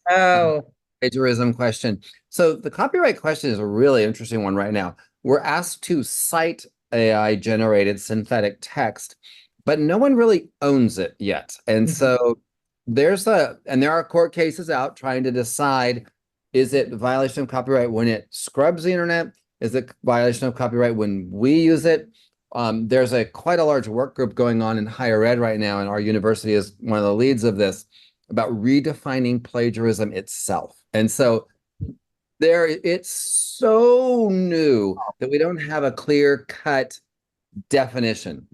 Plagiarism question. So the copyright question is a really interesting one right now. We're asked to cite AI generated synthetic text, but no one really owns it yet. And so there are court cases out trying to decide, is it a violation of copyright when it scrubs the internet? Is it violation of copyright when we use it? There's quite a large work group going on in higher ed right now, and our university is one of the leads of this, about redefining plagiarism itself. And so it's so new that we don't have a clear-cut definition.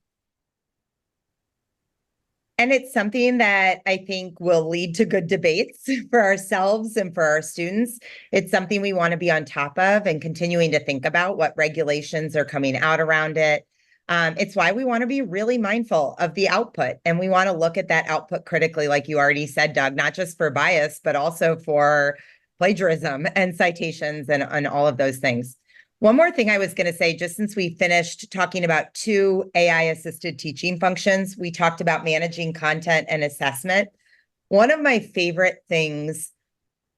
And it's something that I think will lead to good debates for ourselves and for our students. It's something we want to be on top of and continuing to think about what regulations are coming out around it. It's why we want to be really mindful of the output, and we want to look at that output critically, like you already said, Doug, not just for bias, but also for plagiarism and citations and all of those things. One more thing I was going to say, just since we finished talking about 2 AI-assisted teaching functions, we talked about managing content and assessment. One of my favorite things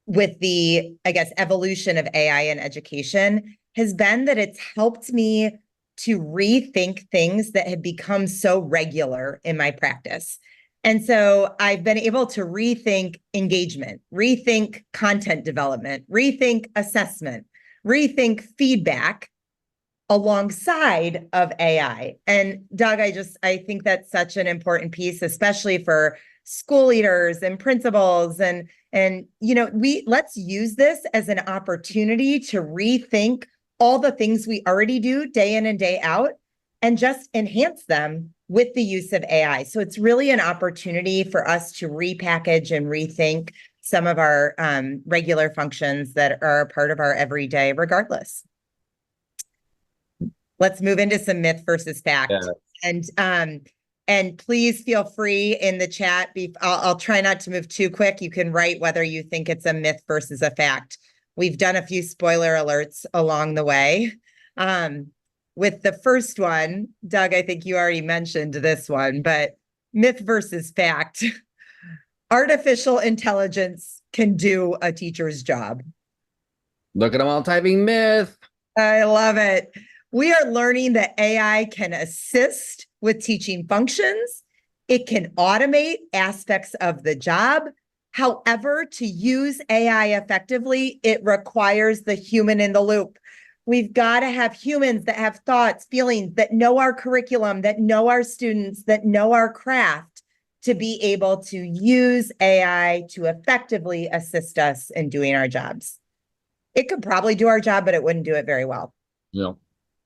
with the, I guess, evolution of AI in education has been that it's helped me to rethink things that have become so regular in my practice. And so I've been able to rethink engagement, rethink content development, rethink assessment, rethink feedback alongside of AI. And Doug, I think that's such an important piece, especially for school leaders and principals. And let's use this as an opportunity to rethink all the things we already do day in and day out and just enhance them with the use of AI. So it's really an opportunity for us to repackage and rethink some of our regular functions that are a part of our everyday regardless. Let's move into some myth versus fact. Yeah. And please feel free in the chat. I'll try not to move too quick. You can write whether you think it's a myth versus a fact. We've done a few spoiler alerts along the way. With the first one, Doug, I think you already mentioned this one, but myth versus fact. Artificial intelligence can do a teacher's job. Look at them all typing myth. I love it. We are learning that AI can assist with teaching functions. It can automate aspects of the job. However, to use AI effectively, it requires the human in the loop. We've got to have humans that have thoughts, feelings, that know our curriculum, that know our students, that know our craft to be able to use AI to effectively assist us in doing our jobs. It could probably do our job, but it wouldn't do it very well. Yeah.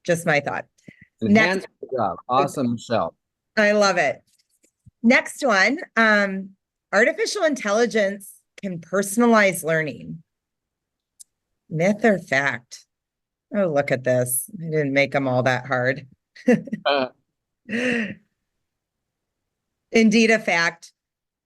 Just my thought. Enhance the job. Awesome, Michelle. I love it. Next one, artificial intelligence can personalize learning. Myth or fact? Oh, look at this. I didn't make them all that hard. Indeed, a fact.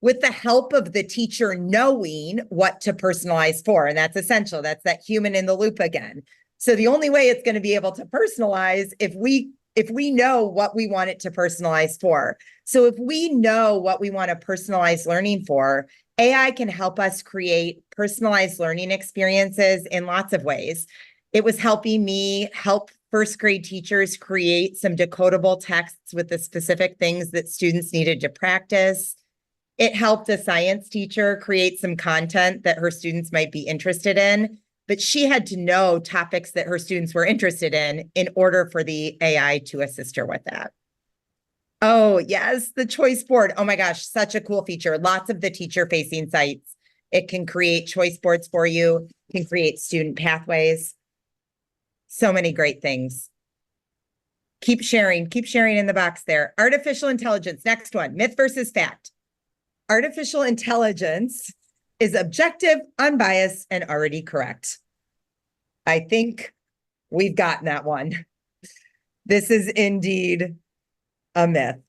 With the help of the teacher knowing what to personalize for, and that's essential. That's that human in the loop again. So the only way it's going to be able to personalize if we know what we want it to personalize for. So if we know what we want to personalize learning for, AI can help us create personalized learning experiences in lots of ways. It was helping me help first grade teachers create some decodable texts with the specific things that students needed to practice. It helped a science teacher create some content that her students might be interested in, but she had to know topics that her students were interested in order for the AI to assist her with that. Oh, yes, the choice board. Oh my gosh, such a cool feature. Lots of the teacher-facing sites. It can create choice boards for you, can create student pathways. So many great things. Keep sharing in the box there. Artificial intelligence, next one, myth versus fact. Artificial intelligence is objective, unbiased, and already correct. I think we've gotten that one. This is indeed a myth.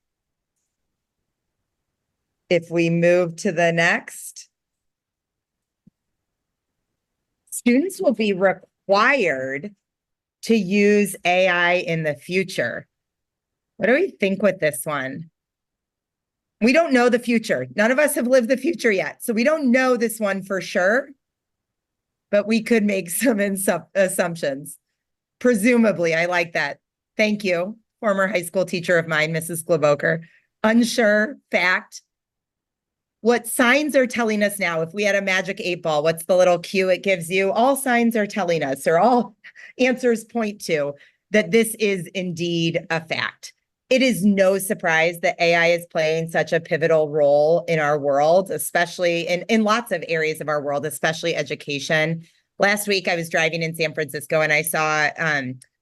If we move to the next, students will be required to use AI in the future. What do we think with this one? We don't know the future. None of us have lived the future yet. So we don't know this one for sure, but we could make some assumptions. Presumably, I like that. Thank you, former high school teacher of mine, Mrs. Globoker. Unsure, fact. What signs are telling us now, if we had a magic 8-ball, what's the little cue it gives you? All signs are telling us, or all answers point to, that this is indeed a fact. It is no surprise that AI is playing such a pivotal role in our world, especially in lots of areas of our world, especially education. Last week, I was driving in San Francisco and I saw,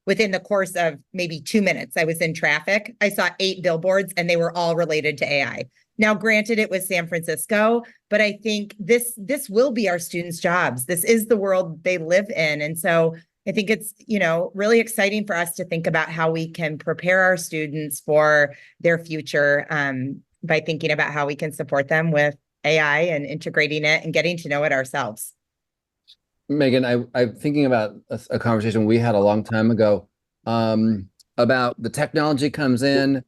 within the course of maybe 2 minutes, I was in traffic. I saw 8 billboards and they were all related to AI. Now, granted, it was San Francisco, but I think this will be our students' jobs. This is the world they live in. And so I think it's, really exciting for us to think about how we can prepare our students for their future by thinking about how we can support them with AI and integrating it and getting to know it ourselves. Megan, I'm thinking about a conversation we had a long time ago about the technology comes in,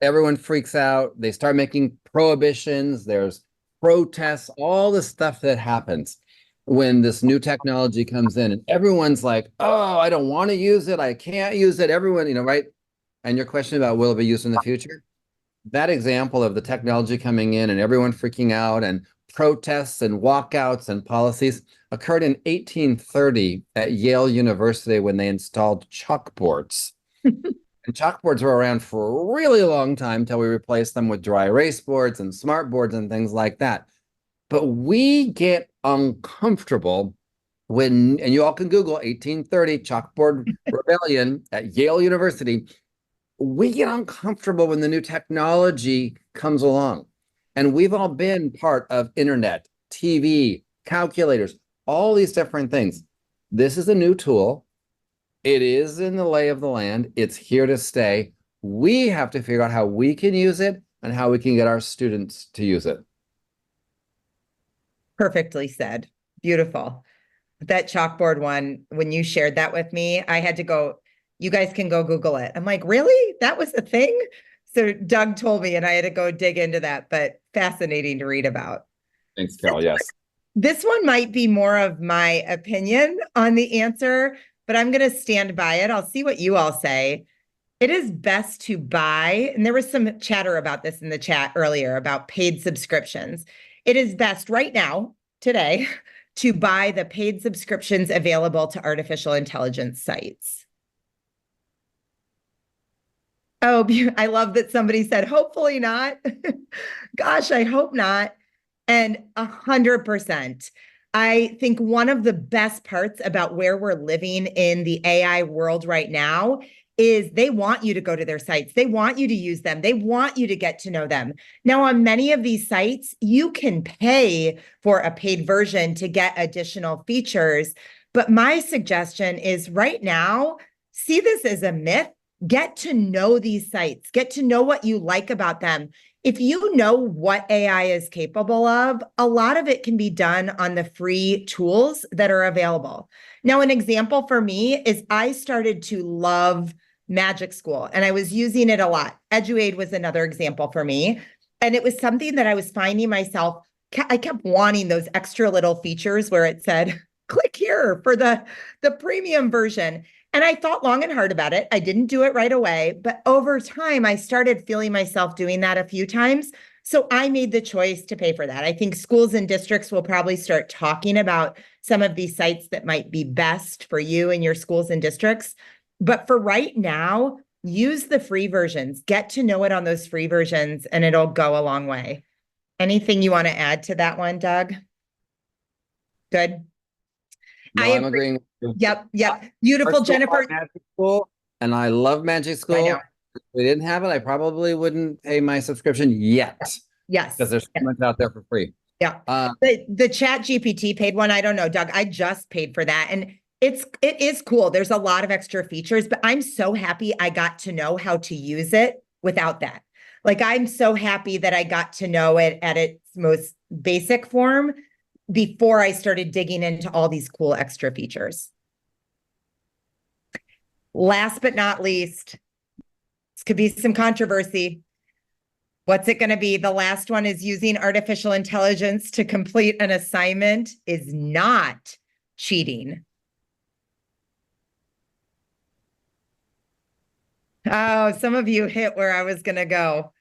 everyone freaks out, they start making prohibitions, there's protests, all the stuff that happens when this new technology comes in and everyone's like, oh, I don't want to use it. I can't use it. Everyone, right? And your question about will it be used in the future? That example of the technology coming in and everyone freaking out and protests and walkouts and policies occurred in 1830 at Yale University when they installed chalkboards. And chalkboards were around for a really long time until we replaced them with dry erase boards and smart boards and things like that. But we get uncomfortable when, and you all can Google 1830 chalkboard rebellion at Yale University. We get uncomfortable when the new technology comes along. And we've all been part of internet, TV, calculators, all these different things. This is a new tool. It is in the lay of the land. It's here to stay. We have to figure out how we can use it and how we can get our students to use it. Perfectly said. Beautiful. That chalkboard one, when you shared that with me, I had to go, you guys can go Google it. I'm like, really? That was a thing? So Doug told me and I had to go dig into that, but fascinating to read about. Thanks, Carol. Yes. This one might be more of my opinion on the answer, but I'm going to stand by it. I'll see what you all say. It is best to buy, and there was some chatter about this in the chat earlier about paid subscriptions. it is best right now, today, to buy the paid subscriptions available to artificial intelligence sites. Oh, I love that somebody said, hopefully not. Gosh, I hope not. And 100%. I think one of the best parts about where we're living in the AI world right now is they want you to go to their sites. They want you to use them. They want you to get to know them. Now, on many of these sites, you can pay for a paid version to get additional features. But my suggestion is right now, see this as a myth. Get to know these sites. Get to know what you like about them. If you know what AI is capable of, a lot of it can be done on the free tools that are available. Now, an example for me is I started to love Magic School, and I was using it a lot. EduAid was another example for me. And it was something that I was finding myself, I kept wanting those extra little features where it said, click here for the premium version. And I thought long and hard about it. I didn't do it right away, but over time, I started feeling myself doing that a few times. So I made the choice to pay for that. I think schools and districts will probably start talking about some of these sites that might be best for you and your schools and districts. But for right now, use the free versions, get to know it on those free versions, and it'll go a long way. Anything you want to add to that one, Doug? Good. No, I'm agreeing with you. Yep. Beautiful, Jennifer. Magic School, and I love Magic School. If we didn't have it, I probably wouldn't pay my subscription yet. Yes. Because there's so much out there for free. Yeah. The Chat GPT paid one. I don't know, Doug. I just paid for that. And it is cool. There's a lot of extra features, but I'm so happy I got to know how to use it without that. Like, I'm so happy that I got to know it at its most basic form before I started digging into all these cool extra features. Last but not least, this could be some controversy. What's it going to be? The last one is using artificial intelligence to complete an assignment is not cheating. Oh, some of you hit where I was going to go.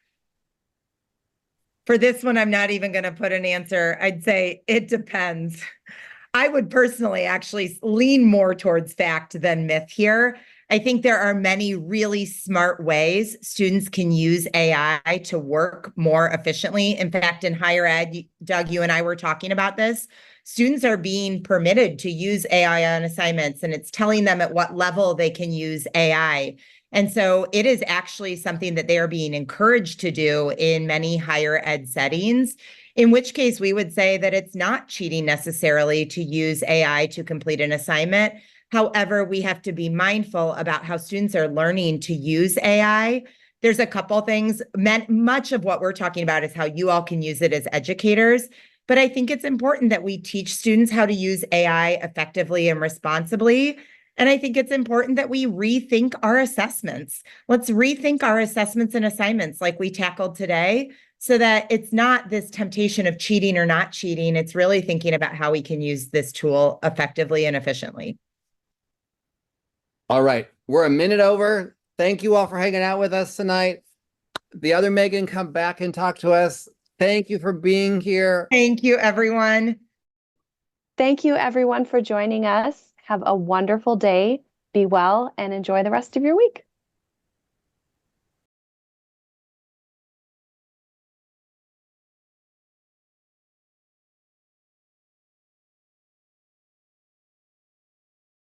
For this one, I'm not even going to put an answer. I'd say it depends. I would personally actually lean more towards fact than myth here. I think there are many really smart ways students can use AI to work more efficiently. In fact, in higher ed, Doug, you and I were talking about this. Students are being permitted to use AI on assignments, and it's telling them at what level they can use AI. And so it is actually something that they are being encouraged to do in many higher ed settings, in which case we would say that it's not cheating necessarily to use AI to complete an assignment. However, we have to be mindful about how students are learning to use AI. There's a couple things. Much of what we're talking about is how you all can use it as educators. But I think it's important that we teach students how to use AI effectively and responsibly. And I think it's important that we rethink our assessments. Let's rethink our assessments and assignments like we tackled today, so that it's not this temptation of cheating or not cheating. It's really thinking about how we can use this tool effectively and efficiently. All right. We're a minute over. Thank you all for hanging out with us tonight. The other Megan, come back and talk to us. Thank you for being here. Thank you, everyone. Thank you, everyone, for joining us. Have a wonderful day. Be well and enjoy the rest of your week.